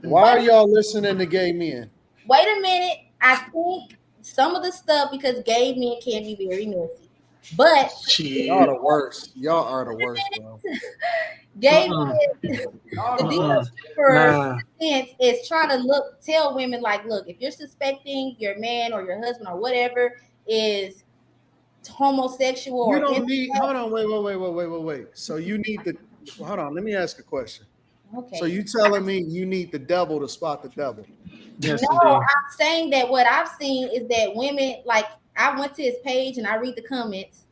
Why are y'all listening to gay men? Wait a minute. I think some of the stuff because gay men can be very messy, but Y'all Shit. the worst. Y'all are the worst, bro. gay Mm-mm. men, Y'all the the deal Mm-mm. worst. for Nah. sense is trying to tell women like, look, if you're suspecting your man or your husband or whatever is homosexual You or don't into need. that, Hold on. Wait. So you need the. Hold on. Let me ask a question. So okay. you telling me you need the devil to spot the devil? Yes, No, indeed. I'm saying that what I've seen is that women like I went to his page and I read the comments,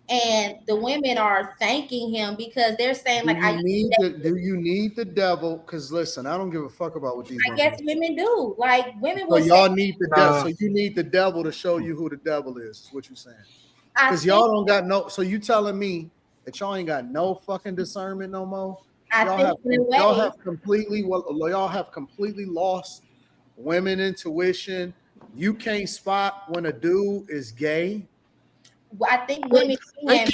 and the women are thanking him because they're saying Do like you need the? Do you need the devil? Because listen, I don't give a fuck about what these I women guess are saying. women do. Like women So will say, y'all need the devil. Nah. So you need the devil to show you who the devil is what you saying? I Because think y'all don't got no. So you telling me that y'all ain't got no fucking discernment no more? I Y'all think have in a y'all way, have completely y'all have completely lost women intuition. You can't spot when a dude is gay. I think They, women they can.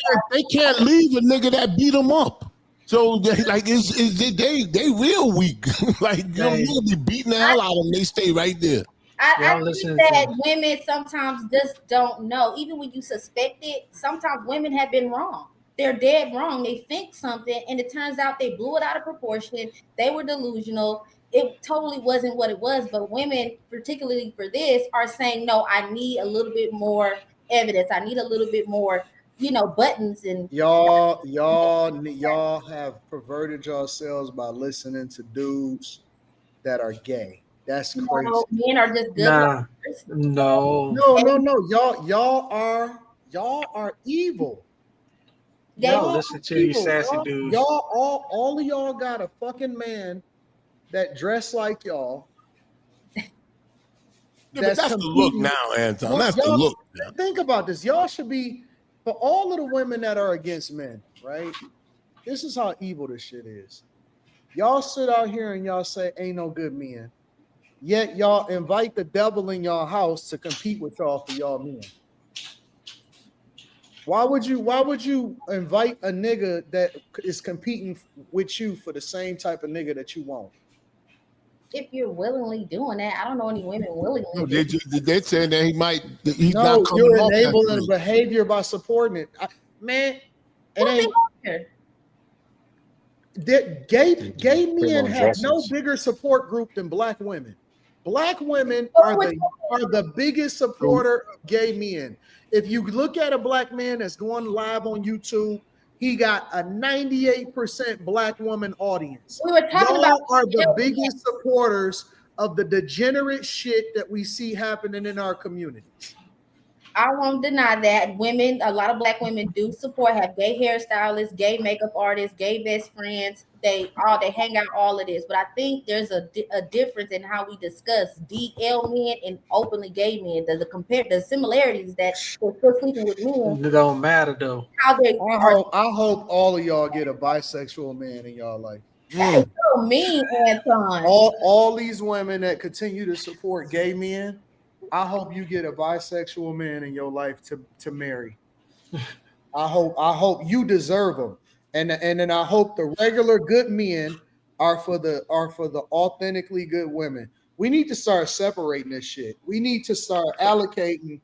can't leave a nigga that beat them up. So they, like they real weak. Like them Hey, niggas be beating the I, hell out of them. They stay right there. I y'all think listening that to women sometimes just don't know. Even when you suspect it, sometimes women have been wrong. They're dead wrong. They think something, and it turns out they blew it out of proportion. They were delusional. It totally wasn't what it was. But women, particularly for this, are saying, no, I need a little bit more evidence. I need a little bit more, buttons and Y'all have perverted yourselves by listening to dudes that are gay. That's crazy. men are just good nah. liars. No. No. Y'all are evil. Gay Y'all Y'all listen are to these evil. sassy Y'all dudes. all of y'all got a fucking man that dress like y'all Yeah, but that's that's the look competing. now, Anton. No, That's the y'all look now. think about this. Y'all should be for all of the women that are against men, right? This is how evil this shit is. Y'all sit out here and y'all say ain't no good men. Yet y'all invite the devil in y'all house to compete with y'all for y'all men. Why would you invite a nigga that is competing with you for the same type of nigga that you want? if you're willingly doing that. I don't know any women willingly No, do. they saying that he's not No, coming you're off that enabling a street. behavior by supporting it. Man, it Who's ain't the that He just gay putting men on have no dresses. bigger support group than black women. Black women are Who the biggest True. supporter of gay men. If you look at a black man that's going live on YouTube, he got a 98% black woman audience. we were talking about Y'all are the biggest supporters of the degenerate shit that we see happening in our communities. I won't deny that women, a lot of black women do support, have gay hairstylists, gay makeup artists, gay best friends. They hang out all of this, but I think there's a difference in how we discuss DL men and openly gay men. The similarities that they're still sleeping with men, It don't matter though. how they are I hope all of y'all get a bisexual man in y'all life. Mm. so mean, Anton. All these women that continue to support gay men, I hope you get a bisexual man in your life to marry. I hope you deserve them, and then I hope the regular good men are for the authentically good women. We need to start separating this shit. We need to start allocating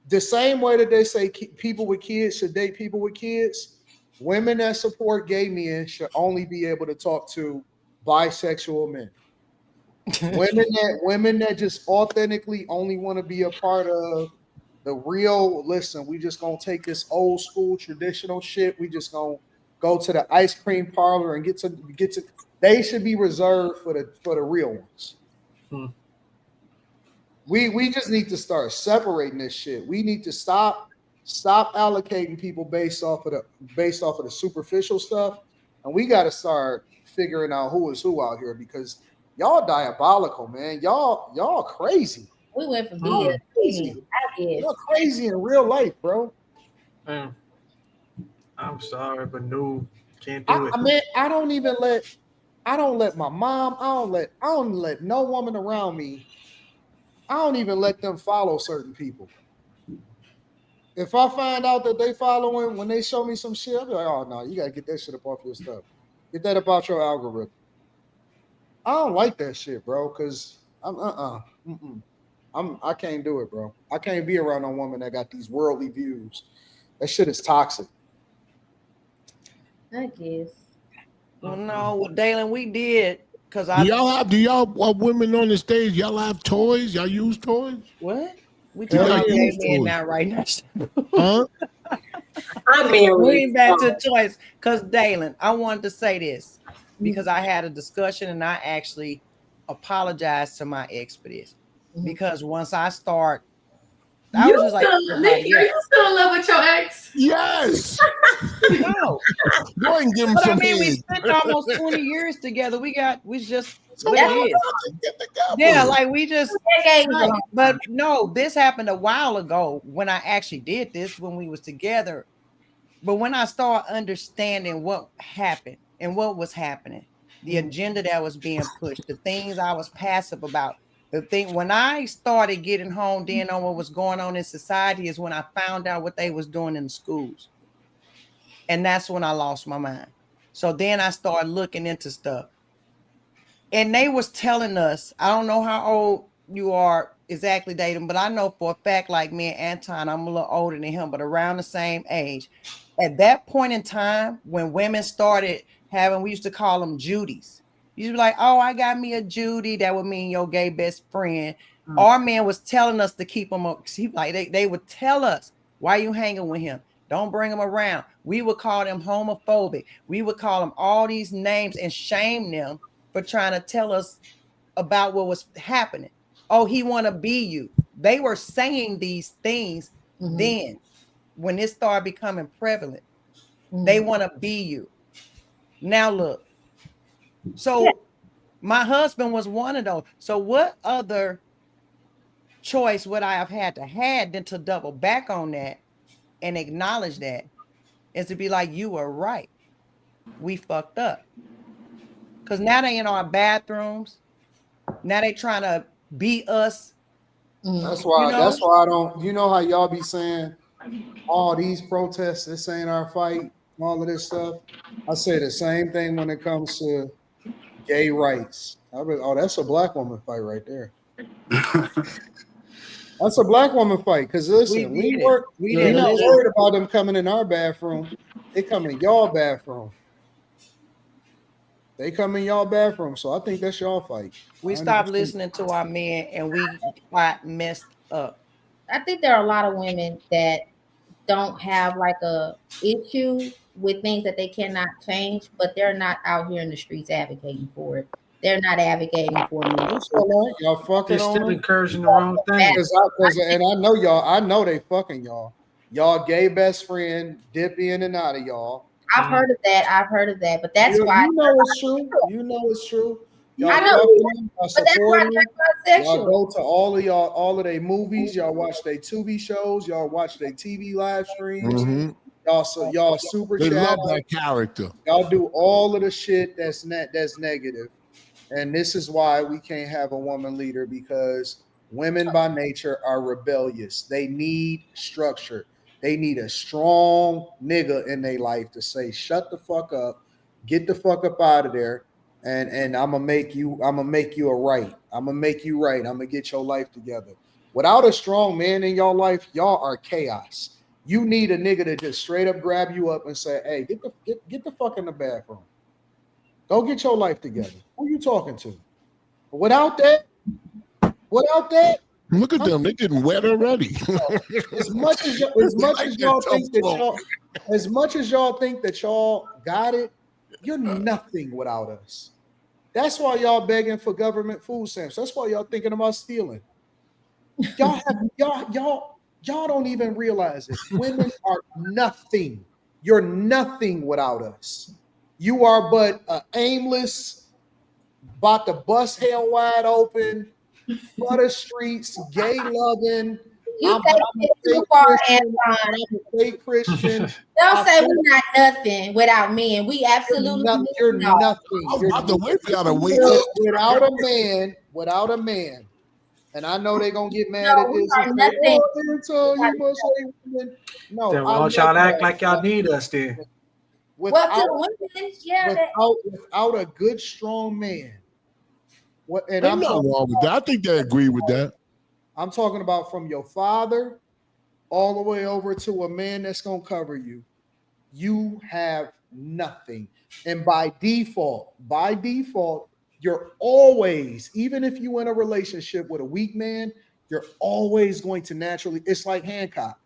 the same way that they say people with kids should date people with kids. Women that support gay men should only be able to talk to bisexual men. Women that just authentically only want to be a part of the real. Listen, we just gonna take this old school traditional shit. We just gonna go to the ice cream parlor and get to. They should be reserved for the real ones. Hmm. We just need to start separating this shit. We need to stop allocating people based off of the superficial stuff, and we got to start figuring out who is who out here because y'all diabolical, man. Y'all crazy. We went from B Hmm. to Crazy. C, I guess. Y'all crazy in real life, bro. Man, I'm sorry, but no, can't I, do it. I mean, I don't let my mom, I don't let no woman around me. I don't even let them follow certain people. If I find out that they following when they show me some shit, I'll be like, oh no, you gotta get that shit up off your stuff. Get that about your algorithm. I don't like that shit, bro. Cause I can't do it, bro. I can't be around a woman that got these worldly views. That shit is toxic. I guess. Well, no, well, Dalen, we did because Do y'all women on the stage? Y'all have toys? Y'all use toys? what? We Do Hell talking y'all about yeah. gay use men toys? now, right now. Huh? I'm married. Moving back to so- choice, because Dalen, I wanted to say this because I had a discussion and I actually apologized to my ex for this because once I start, I was just like everybody Nikki, are else. you still in love with your ex? Yes. No, Go ahead and give him but I some mean, we head. spent almost 20 years together. We just So what why it is. not? Get together. Yeah, like we just. Decades Right. alone. But no, this happened a while ago when I actually did this when we was together. But when I started understanding what happened and what was happening, the agenda that was being pushed, the things I was passive about, the thing when I started getting honed in on what was going on in society is when I found out what they was doing in the schools. And that's when I lost my mind. So then I started looking into stuff. And they was telling us, I don't know how old you are exactly dating, but I know for a fact, like me and Anton, I'm a little older than him, but around the same age. At that point in time, when women started having, we used to call them Judies. You used to be like, oh, I got me a Judy. That would mean your gay best friend. Our man was telling us to keep them up. Like they would tell us, why you hanging with him? Don't bring him around. We would call them homophobic. We would call them all these names and shame them for trying to tell us about what was happening. Oh, he want to be you. They were saying these things then when it started becoming prevalent. They want to be you. Now look. So my husband was one of those. So what other choice would I have had to had than to double back on that and acknowledge that is to be like, you were right. We fucked up. Because now they in our bathrooms. Now they trying to beat us. That's why. You know? That's why I don't. You know how y'all be saying all these protests. This ain't our fight. All of this stuff. I say the same thing when it comes to gay rights. Oh, that's a black woman fight right there. That's a black woman fight. Because listen, We did it. we're We didn't not listen. worried about them coming in our bathroom. They come in y'all bathroom. They come in y'all bathroom. So I think that's y'all fight. We 100%. stopped listening to our men and we got messed up. I think there are a lot of women that don't have like a issue with things that they cannot change, but they're not out here in the streets advocating for it. They're not advocating for me. That's all right. Y'all fucking They're on still them. encouraging the wrong thing. And I know y'all. I know they fucking y'all. Y'all gay best friend dip in and out of y'all. I've heard of that. I've heard of that, but that's why You know it's true. You know it's true. Y'all I know, fucking them. Y'all but that's why support them. they're Y'all bisexual. go to all of their movies. Y'all watch their Tubi shows. Y'all watch their TV live streams. Mhm. Y'all super They chat. love that character. Y'all do all of the shit that's negative. And this is why we can't have a woman leader, because women by nature are rebellious. They need structure. They need a strong nigga in their life to say, shut the fuck up, get the fuck up out of there. And I'm gonna make you a right. I'm gonna make you right. I'm gonna get your life together. Without a strong man in your life, y'all are chaos. You need a nigga to just straight up grab you up and say, hey, get the fuck in the bathroom. Go get your life together. Who you talking to? Without that, Look at them. They're getting wet already. as much as y'all think that y'all got it, you're nothing without us. That's why y'all begging for government food stamps. That's why y'all thinking about stealing. Y'all don't even realize it. Women are nothing. You're nothing without us. You are but aimless, about to bust hell wide open for the streets, gay loving. You I'm take a it fake too far, Christian. Anton. I'm a fake Christian. Don't say we're not nothing without men. We absolutely You're know. nothing. I'm You're about to wait for y'all to wake without a man. And I know they're gonna get mad No, at we this are and say, nothing. "Oh, Anton, you must hate women." No, Then why don't y'all act like y'all need us then? Well, to the women, yeah, without a good strong man, What? And Ain't nothing wrong with that. I think they agree with that. I'm talking about from your father all the way over to a man that's gonna cover you. You have nothing, and by default, you're always, even if you're in a relationship with a weak man, you're always going to naturally. It's like Hancock.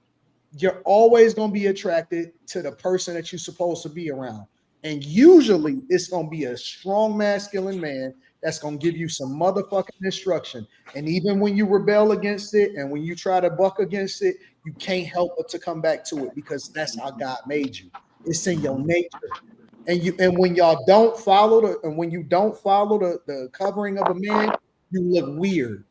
You're always going to be attracted to the person that you're supposed to be around. And usually it's going to be a strong masculine man that's going to give you some motherfucking instruction. And even when you rebel against it and when you try to buck against it, you can't help but to come back to it because that's how God made you. It's in your nature. And when y'all don't follow the covering of a man, you look weird.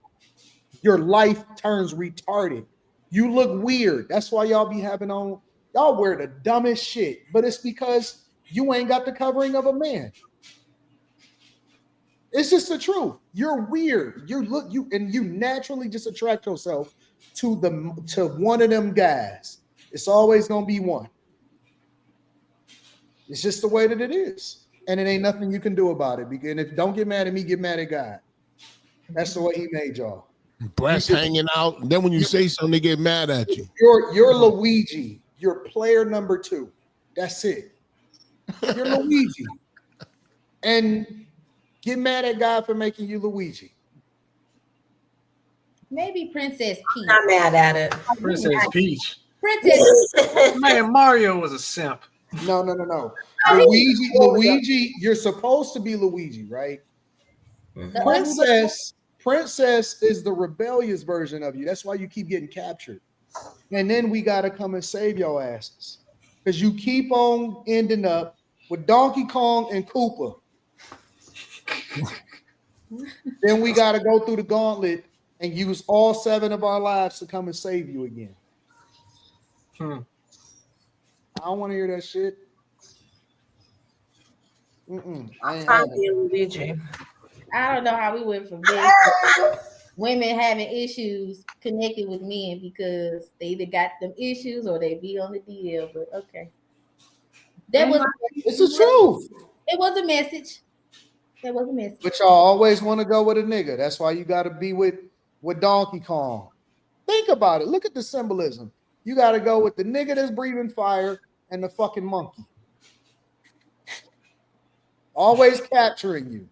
Your life turns retarded. You look weird. That's why y'all be having on, y'all wear the dumbest shit, but it's because you ain't got the covering of a man. It's just the truth. You're weird. You naturally just attract yourself to one of them guys. It's always gonna be one. It's just the way that it is. And it ain't nothing you can do about it. And if don't get mad at me, get mad at God. That's the way he made y'all. Breasts hanging out. And then when you say something, they get mad at you. You're Luigi. You're player number 2. That's it. You're Luigi. And get mad at God for making you Luigi. Maybe Princess Peach. I'm not mad at it. Princess Peach. Princess. Man, Mario was a simp. No. Oh, Luigi, you're supposed to be Luigi, right? Princess is the rebellious version of you. That's why you keep getting captured. And then we got to come and save your asses. Because you keep on ending up with Donkey Kong and Koopa. Then we got to go through the gauntlet and use all 7 of our lives to come and save you again. I don't want to hear that shit. I don't know how we went from this women having issues connected with men because they either got them issues or they be on the DL. But okay, it's the truth. It was a message. There was a message. But y'all always want to go with a nigga. That's why you got to be with Donkey Kong. Think about it. Look at the symbolism. You got to go with the nigga that's breathing fire and the fucking monkey. Always capturing you.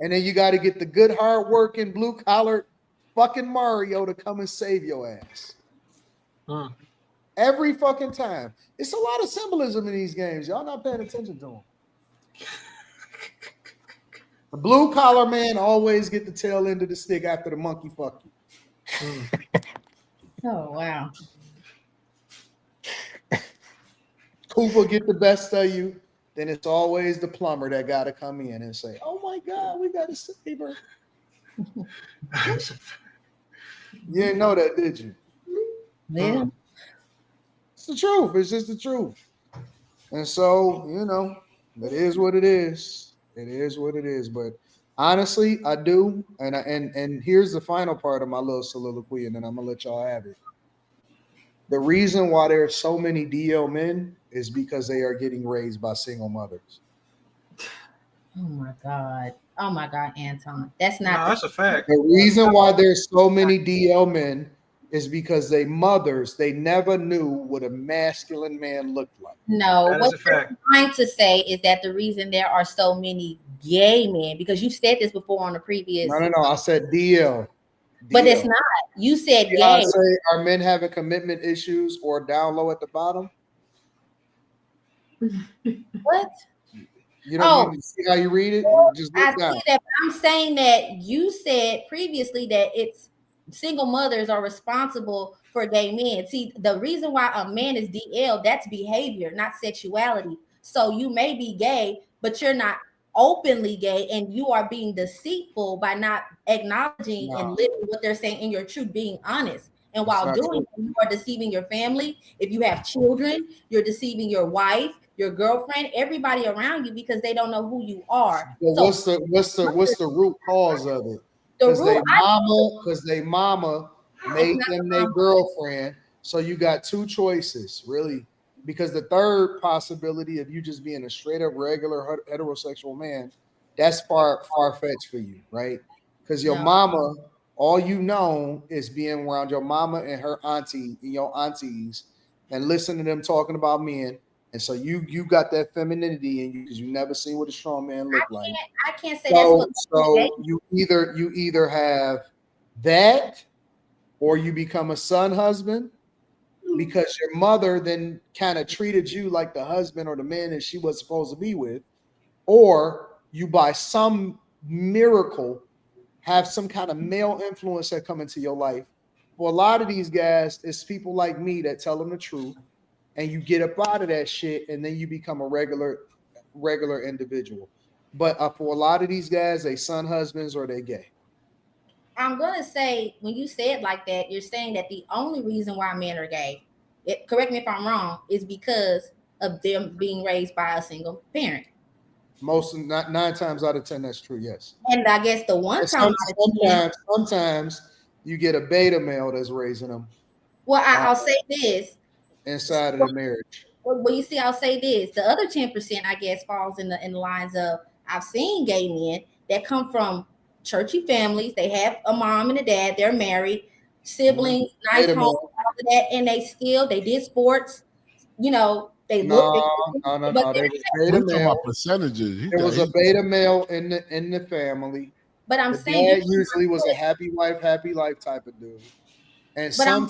And then you got to get the good, hard-working, blue-collar fucking Mario to come and save your ass. Every fucking time. It's a lot of symbolism in these games. Y'all not paying attention to them. The blue-collar man always get the tail end of the stick after the monkey fuck you. Oh, wow. Cooper get the best of you. Then it's always the plumber that got to come in and say, oh my God, we got to save her. You didn't know that, did you? Yeah. It's the truth. It's just the truth. And so, it is what it is. It is what it is. But honestly, I do. And here's the final part of my little soliloquy, and then I'm going to let y'all have it. The reason why there are so many DL men is because they are getting raised by single mothers. Oh my God, Anton. That's not. That's a fact. The reason why there's so many DL men is because they never knew what a masculine man looked like. No, what I'm trying to say is that the reason there are so many gay men, because you said this before on the previous. No. I said DL. But it's not. You said gay. I say, are men having commitment issues or down low at the bottom? What? You know, you see how you read it? Just look down. See that. I'm saying that you said previously that it's single mothers are responsible for gay men. See, the reason why a man is DL, that's behavior, not sexuality. So you may be gay, but you're not openly gay, and you are being deceitful by not acknowledging and living what they're saying, and you're true, being honest. And while doing it, you are deceiving your family. If you have children, you're deceiving your wife, your girlfriend, everybody around you, because they don't know who you are. Well, so what's the root cause of it? Because they mama made them their girlfriend. So you got 2 choices, really. Because the third possibility of you just being a straight up regular heterosexual man That's far fetched for you, right? Because your No. mama, all you know is being around your mama and her auntie and your aunties and listening to them talking about men. And so you got that femininity in you because you never seen what a strong man look like. I can't say that's what So you either have that or you become a son husband because your mother then kind of treated you like the husband or the man that she was supposed to be with, or you by some miracle have some kind of male influence that come into your life. For a lot of these guys, it's people like me that tell them the truth, and you get up out of that shit, and then you become a regular individual. But for a lot of these guys, they son husbands or they gay. I'm gonna say when you say it like that, you're saying that the only reason why men are gay, correct me if I'm wrong, is because of them being raised by a single parent. Most not 9 times out of 10, that's true. Yes. And I guess the one And time out of 10, sometimes you get a beta male that's raising them well, uh, I'll say this. inside of the marriage. Well, you see, I'll say this: the other 10%, I guess, falls in the lines of I've seen gay men that come from churchy families. They have a mom and a dad. They're married, siblings, nice Beta home, all male. of that, and they did sports. You know, they look, but No. There was We beta talking male. about percentages. There was a beta male in the family. but I'm The saying you dad usually was a happy wife, happy life type of dude. And but I'm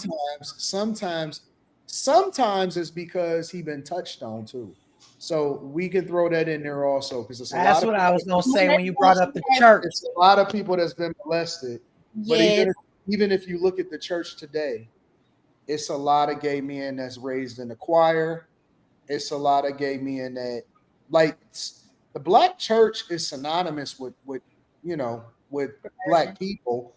sometimes it's because he been touched on too. So we can throw that in there also because it's a That's lot of what I was gonna say let's when you brought up the church. it's a lot of people that's been molested. But yes, even if you look at the church today, it's a lot of gay men that's raised in the choir. It's a lot of gay men that like the black church is synonymous with with black people,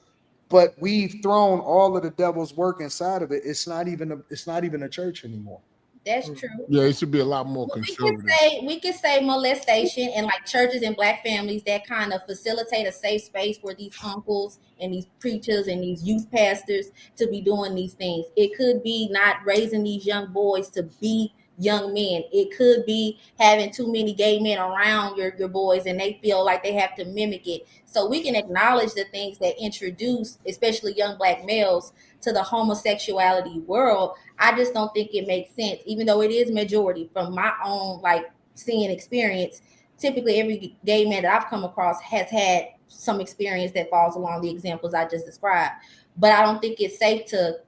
but we've thrown all of the devil's work inside of it. It's not even a church anymore. that's true. Yeah, it should be a lot more We can conservative. say molestation and like churches and black families that kind of facilitate a safe space for these uncles and these preachers and these youth pastors to be doing these things. It could be not raising these young boys to be young men. It could be having too many gay men around your boys and they feel like they have to mimic it. So we can acknowledge the things that introduce, especially young black males, to the homosexuality world. I just don't think it makes sense, even though it is majority from my own like seeing experience. Typically, every gay man that I've come across has had some experience that falls along the examples I just described. But I don't think it's safe to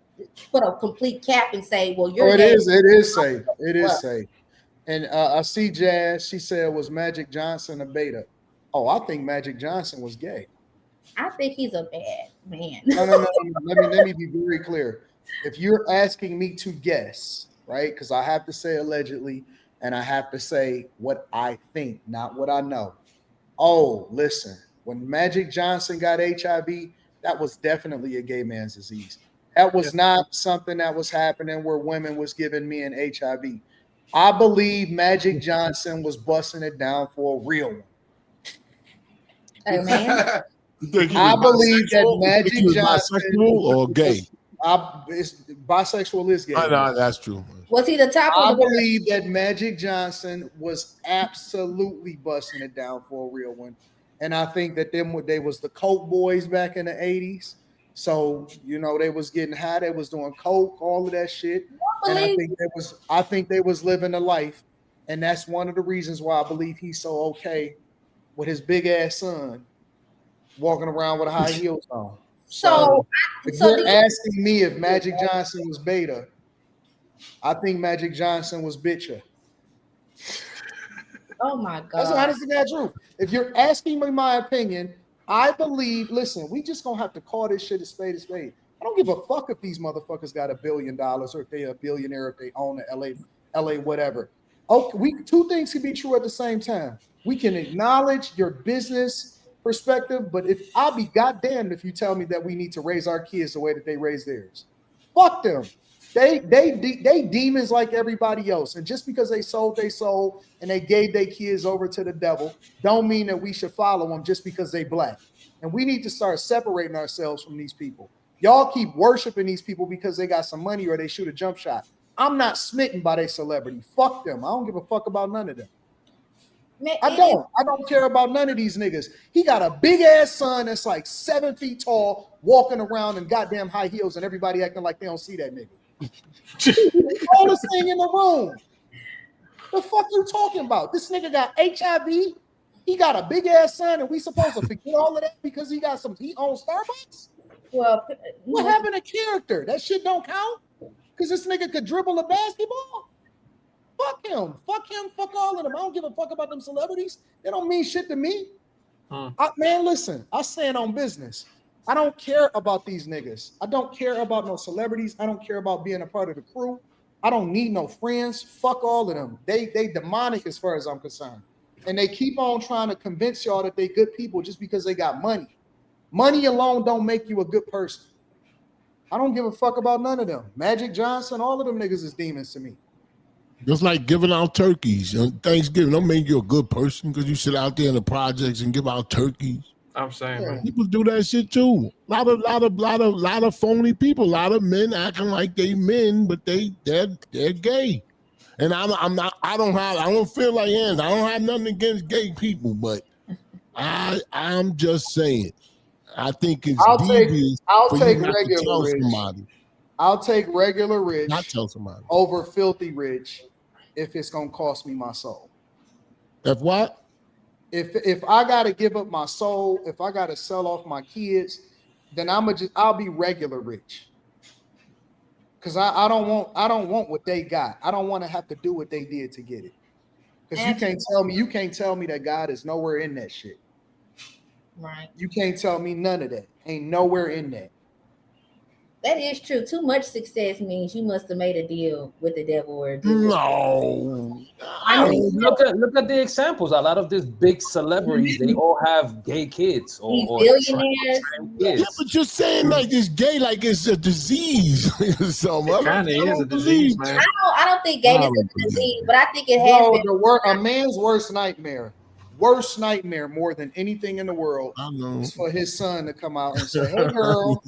put a complete cap and say, "Well, Oh, you're it gay." is. It is safe. It is Well, safe. And I see Jazz. She said, was Magic Johnson a beta? Oh, I think Magic Johnson was gay. I think he's a bad man. No. Let me be very clear. If you're asking me to guess, right? Because I have to say allegedly, and I have to say what I think, not what I know. Oh, listen, when Magic Johnson got HIV, that was definitely a gay man's disease. That was not something that was happening where women was giving men HIV. I believe Magic Johnson was busting it down for a real one. Hey, man. You think he I was believe that bisexual? You think Magic he was Johnson bisexual or gay? Bisexual is gay. No, that's true. Was he the top I of the believe that Magic Johnson was absolutely busting it down for a real one. And I think that they was the Coke boys back in the 80s. So, they was getting high, they was doing Coke, all of that shit. And I think they was living a life. And that's one of the reasons why I believe he's so okay with his big ass son walking around with high heels on. So if you're asking me if Magic Johnson was beta, I think Magic Johnson was bitcher. Oh my That's God. honestly that truth. If you're asking me my opinion, I believe, listen, we just gonna have to call this shit a spade a spade. I don't give a fuck if these motherfuckers got $1 billion or if they're a billionaire, if they own the LA, whatever. Okay, two things can be true at the same time. We can acknowledge your business perspective, but if I'll be goddamned if you tell me that we need to raise our kids the way that they raise theirs. Fuck them. They demons like everybody else, and just because they sold their soul and they gave their kids over to the devil, don't mean that we should follow them just because they black. And we need to start separating ourselves from these people. Y'all keep worshiping these people because they got some money or they shoot a jump shot. I'm not smitten by their celebrity. Fuck them. I don't give a fuck about none of them. I don't care about none of these niggas. He got a big ass son that's like 7 feet tall, walking around in goddamn high heels, and everybody acting like they don't see that nigga. All the thing in the room. The fuck you talking about? This nigga got HIV. He got a big ass son, and we supposed to forget all of that because he owns Starbucks? Well, What happened to character? That shit don't count? Because this nigga could dribble a basketball? Fuck him. Fuck all of them. I don't give a fuck about them celebrities. They don't mean shit to me. Man, listen, I stand on business. I don't care about these niggas. I don't care about no celebrities. I don't care about being a part of the crew. I don't need no friends. Fuck all of them. They demonic as far as I'm concerned. And they keep on trying to convince y'all that they good people just because they got money. Money alone don't make you a good person. I don't give a fuck about none of them. Magic Johnson, all of them niggas is demons to me. Just like giving out turkeys on Thanksgiving, don't make you a good person because you sit out there in the projects and give out turkeys. I'm saying, man. People do that shit too. Lot of phony people. A lot of men acting like they men, but they're gay. And I don't feel like I don't have nothing against gay people, but I'm just saying. I think it's devious. I'll for take you not to regular tell rich. somebody. I'll take regular rich Not tell somebody. over filthy rich if it's gonna cost me my soul. If what? If I gotta give up my soul, if I gotta sell off my kids, then I'll be regular rich. Cause I don't want what they got. I don't want to have to do what they did to get it. Because you can't tell me that God is nowhere in that shit. Right. You can't tell me none of that. Ain't nowhere in that. That is true. Too much success means you must have made a deal with the devil or a deal. No. I mean, look at the examples. A lot of these big celebrities, they all have gay kids or billionaires. Yeah, but you're saying like it's gay, like it's a disease. So It kind of is a disease, man. I don't think gay is a disease, but I think it has been. A man's worst nightmare more than anything in the world is for his son to come out and say, "Hey, girl."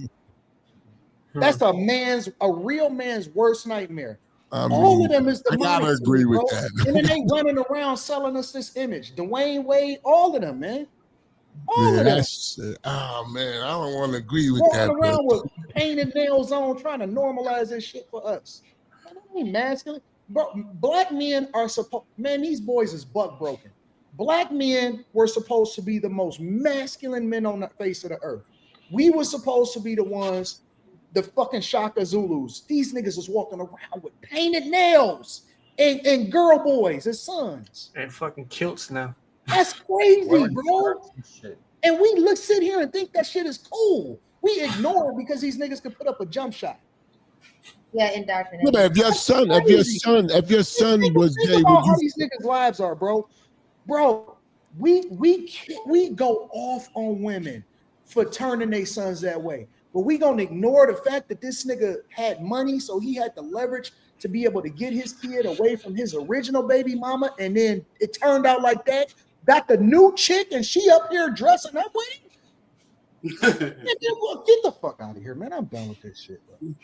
That's a real man's worst nightmare. All of them is demonic. I gotta agree with that. And then they running around selling us this image. Dwayne Wade, all of them, man. All of them. Oh man, I don't want to agree with Walking that. around with painted nails on, trying to normalize this shit for us. I don't mean masculine. Bro, black men are supposed. Man, these boys is buck broken. Black men were supposed to be the most masculine men on the face of the earth. We were supposed to be the ones. The fucking Shaka Zulus. These niggas is walking around with painted nails and girl boys as sons. And fucking kilts now. That's crazy, bro. And we sit here and think that shit is cool. We ignore it because these niggas can put up a jump shot. Yeah, indoctrination. Yeah, if your son was gay, think about how these niggas' lives are, bro. Bro, we go off on women for turning their sons that way. But we gonna ignore the fact that this nigga had money, so he had the leverage to be able to get his kid away from his original baby mama, and then it turned out like that. Got the new chick, and she up here dressing that way. Get the fuck out of here, man! I'm done with this shit, bro.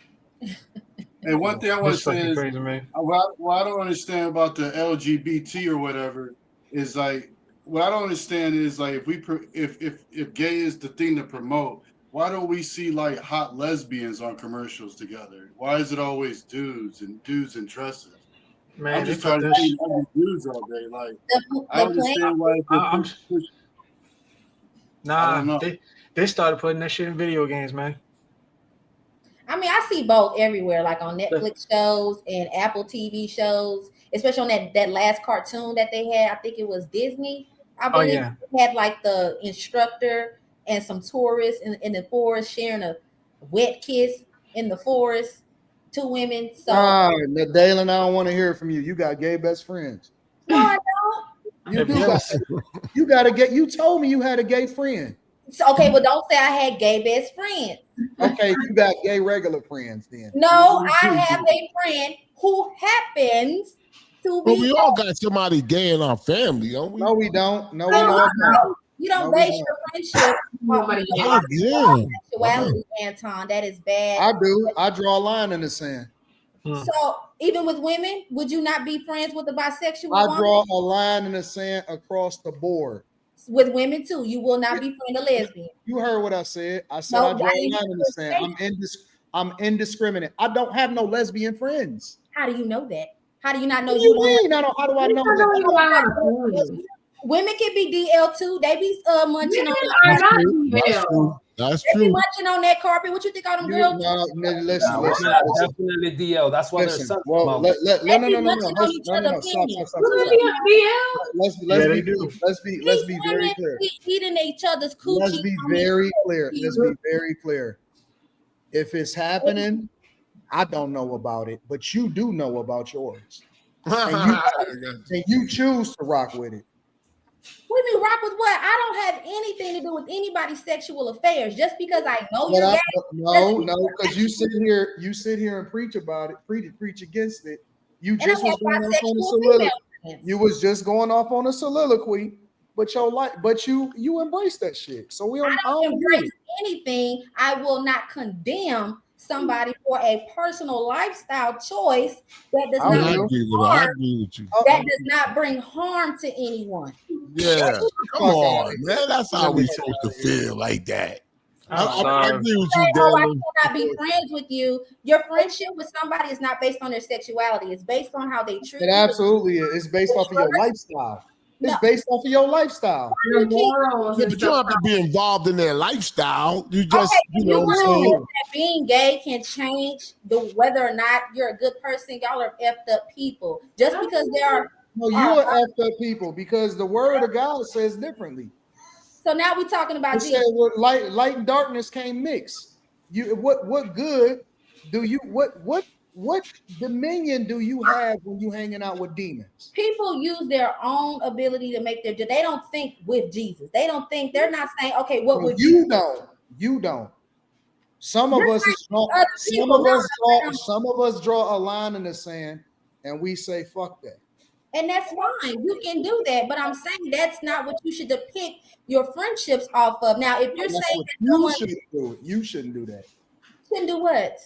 And one thing I want to say is, crazy, man. what I don't understand about the LGBT or whatever is like, what I don't understand is like, if gay is the thing to promote. Why don't we see like hot lesbians on commercials together? Why is it always dudes in dresses? Man, I'm just trying to see dudes all day. Like I understand why. They started putting that shit in video games, man. I mean, I see both everywhere, like on Netflix shows and Apple TV shows, especially on that last cartoon that they had. I think it was Disney. I believe it had like the instructor and some tourists in the forest sharing a wet kiss in the forest. 2 women. So Dalen, I don't want to hear from you. You got gay best friends. No, I don't. You do. You told me you had a gay friend. So, okay, well, don't say I had gay best friends. Okay, you got gay regular friends then. No, I have a friend who happens to be. But we all got somebody gay in our family, don't we? No, we don't. No, we don't. You don't base your friendship on sexuality, Anton. That is bad. I do. I draw a line in the sand. So even with women, would you not be friends with a bisexual I woman? draw a line in the sand across the board. With women too, you will not be friend a lesbian. You heard what I said. I said No, I draw I a didn't line in the sand. I'm indiscriminate. I don't have no lesbian friends. How do you know that? How do you not know What do you you don't mean? How do I know that? Women can be DL too. They be munching on That's true. That's true. That's they be true. munching on that carpet. What you think all them You, girls? no, listen, Women listen, are listen. definitely DL. That's why there's Listen, such well, amount. They be munching on each other's opinions. Let's Yeah, they be do. let's These be very women clear. be eating each other's coochie. Let's be very clear. Let's be very clear. If it's happening, I don't know about it, but you do know about yours, and you choose to rock with it. What do you mean rock with what? I don't have anything to do with anybody's sexual affairs. Just because I know But you're gay. no, because you sit here and preach about it, preach against it. You just was going off on a soliloquy. You was just going off on a soliloquy, but you embrace that shit. So I don't embrace anything. I will not condemn somebody for a personal lifestyle choice that does not does not bring harm to anyone. Yeah, come on, man. That's how we supposed to feel like that. I agree with you, I Dan. cannot be friends with you. Your friendship with somebody is not based on their sexuality. It's based on how they treat you. It absolutely is. It's based off of your lifestyle. It's based off of your lifestyle. Yeah, but you don't have to be involved in their lifestyle. You just, that being gay can change whether or not you're a good person. Y'all are effed up people. Just because they are. No, you are effed up people because the word of God says differently. So now we're talking about it said, well, light and darkness can't mix. What good do you what dominion do you have when you hanging out with demons? People use their own ability to make they don't think with Jesus. They don't think, they're not saying, okay, what would you don't. Some of us draw a line in the sand and we say fuck that. And that's fine. You can do that. But I'm saying that's not what you should depict your friendships off of. Now, if you're saying that you shouldn't do that. Shouldn't do what?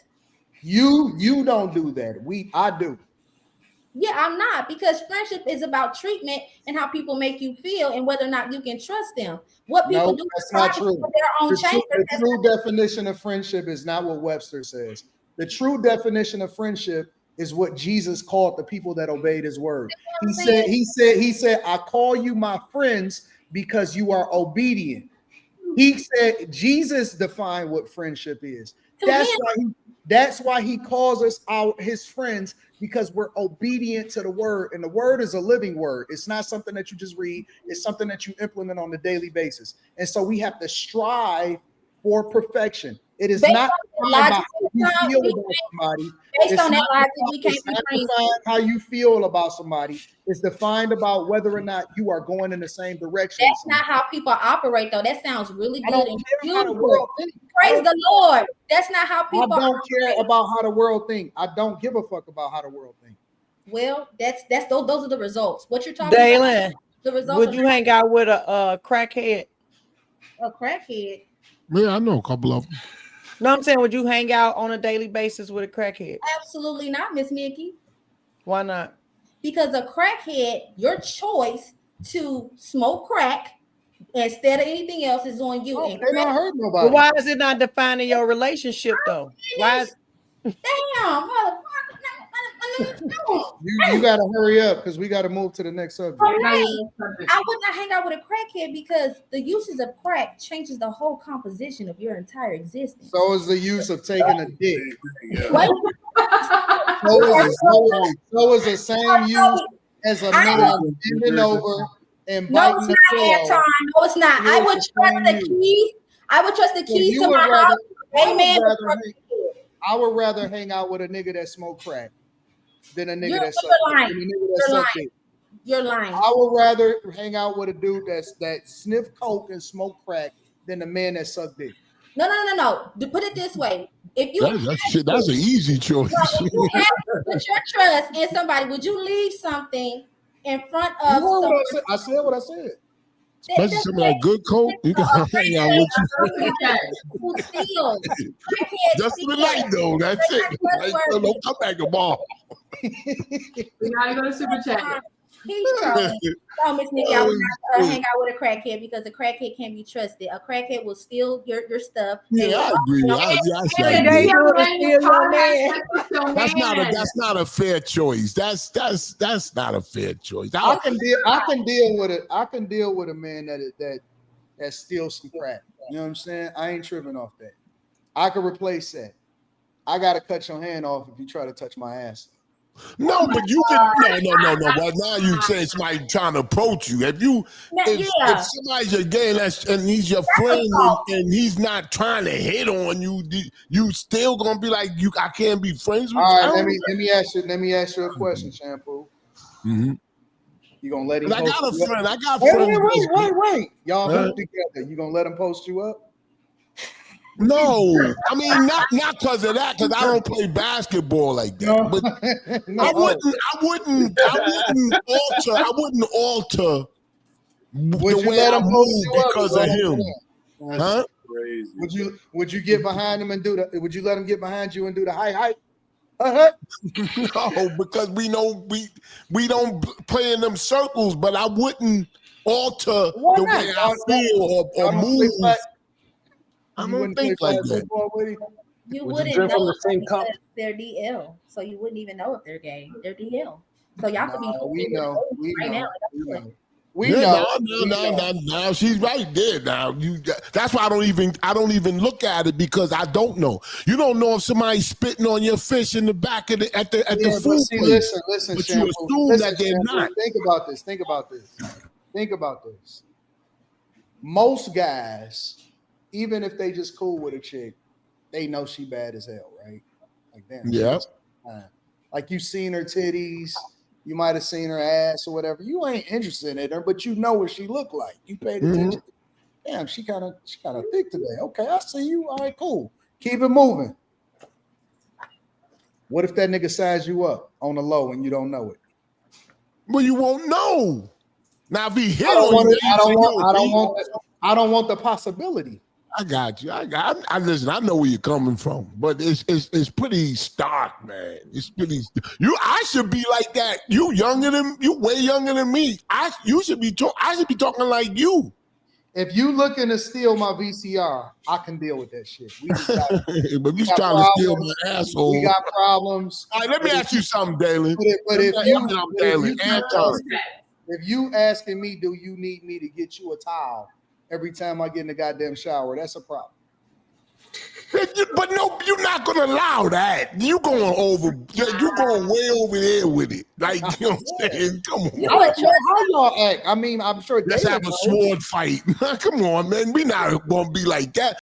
You don't do that. I do. Yeah, I'm not, because friendship is about treatment and how people make you feel and whether or not you can trust them. What people do that's not true. Their own the true definition of friendship is not what Webster says. The true definition of friendship is what Jesus called the people that obeyed his word. He said, I call you my friends because you are obedient. He said, Jesus defined what friendship is. That's why he calls us his friends, because we're obedient to the word. And the word is a living word. It's not something that you just read. It's something that you implement on a daily basis. And so we have to strive for perfection. It is not about how you feel about somebody. Based on that logic, we can't be friends. How you feel about somebody is defined about whether or not you are going in the same direction. That's not how people operate, though. That sounds really good and beautiful. Praise the Lord. That's not how people I don't care about how the world think. I don't give a fuck about how the world think. Well, that's those are the results. What you're talking Dalen, about? The results. Would you hang out with a crackhead? A crackhead? Yeah, I know a couple of them. No, I'm saying, would you hang out on a daily basis with a crackhead? Absolutely not, Miss Nikki. Why not? Because a crackhead, your choice to smoke crack instead of anything else is on you. And they're not hurting nobody. But why is it not defining your relationship though? Why is damn, motherfucker. You got to hurry up because we got to move to the next subject. I would not hang out with a crackhead because the uses of crack changes the whole composition of your entire existence. So is the use of taking a dick. What? So is the same use as a man bending over and biting the pillow. No, it's not. I would trust the keys. I would trust the keys to my house. Amen. I would rather hang out with a nigga that smoke crack than a nigga that suck dick. You're lying. I would rather hang out with a dude that sniff coke and smoke crack than a man that suck dick. No. To put it this way, if you that's an easy choice. If you have to put your trust in somebody, would you leave something in front of somebody? I said what I said. Especially some of that good coke. You can hang out with Who steals? just for the night, though. That's it. Like, don't come back tomorrow. We gotta go to super chat. He's trolling. No, Miss Nikki, I would not hang out with a crackhead because a crackhead can't be trusted. A crackhead will steal your stuff. Yeah, I agree. That's not a fair choice. That's not a fair choice. I can deal with a man that steals some crack. You know what I'm saying? I ain't tripping off that. I could replace that. I gotta cut your hand off if you try to touch my ass. No, but you can no. Well, now you say somebody trying to approach you. If somebody's your gay and he's your friend and he's not trying to hit on you, you still gonna be like I can't be friends with you. All right, let me ask you a question, Shampoo. Mm-hmm. You gonna let him? I got a friend. I got friends. Wait. Y'all hook together. You gonna let him post you up? No, I mean not because of that. Because I don't play basketball like that. No. But I wouldn't alter the way I move because of him. That's crazy. Would you get behind him and do the? Would you let him get behind you and do the hi? No, because we know we don't play in them circles. But I wouldn't alter the way I feel or move. I don't think like that. You wouldn't know from the same cup. They're DL, so you wouldn't even know if they're gay. They're DL, so y'all could be. We know. Now she's right there. Now that's why I don't even look at it because I don't know. You don't know if somebody's spitting on your fish in the back of the at the food place. Listen, but you assume that they're not. Think about this. Most guys, even if they just cool with a chick, they know she bad as hell, right? Like damn. Yeah. Like you seen her titties, you might have seen her ass or whatever. You ain't interested in her, but you know what she look like. You paid attention. Damn, she kind of thick today. Okay, I see you. All right, cool. Keep it moving. What if that nigga size you up on the low and you don't know it? Well, you won't know. Now if he hit I don't want the possibility. I got you. I listen. I know where you're coming from, but it's pretty stark, man. It's pretty. I should be like that. You way younger than me. I should be talking like you. If you looking to steal my VCR, I can deal with that shit. But you trying to steal my asshole. We got problems. All right, let me ask you something, Dalen. But if you asking me, do you need me to get you a towel every time I get in the goddamn shower? That's a problem. But no, you're not gonna allow that. You're going way over there with it. Like, you know what I'm saying? Come on. How y'all act? I mean, I'm sure let's have a sword fight. Come on, man. We not gonna be like that.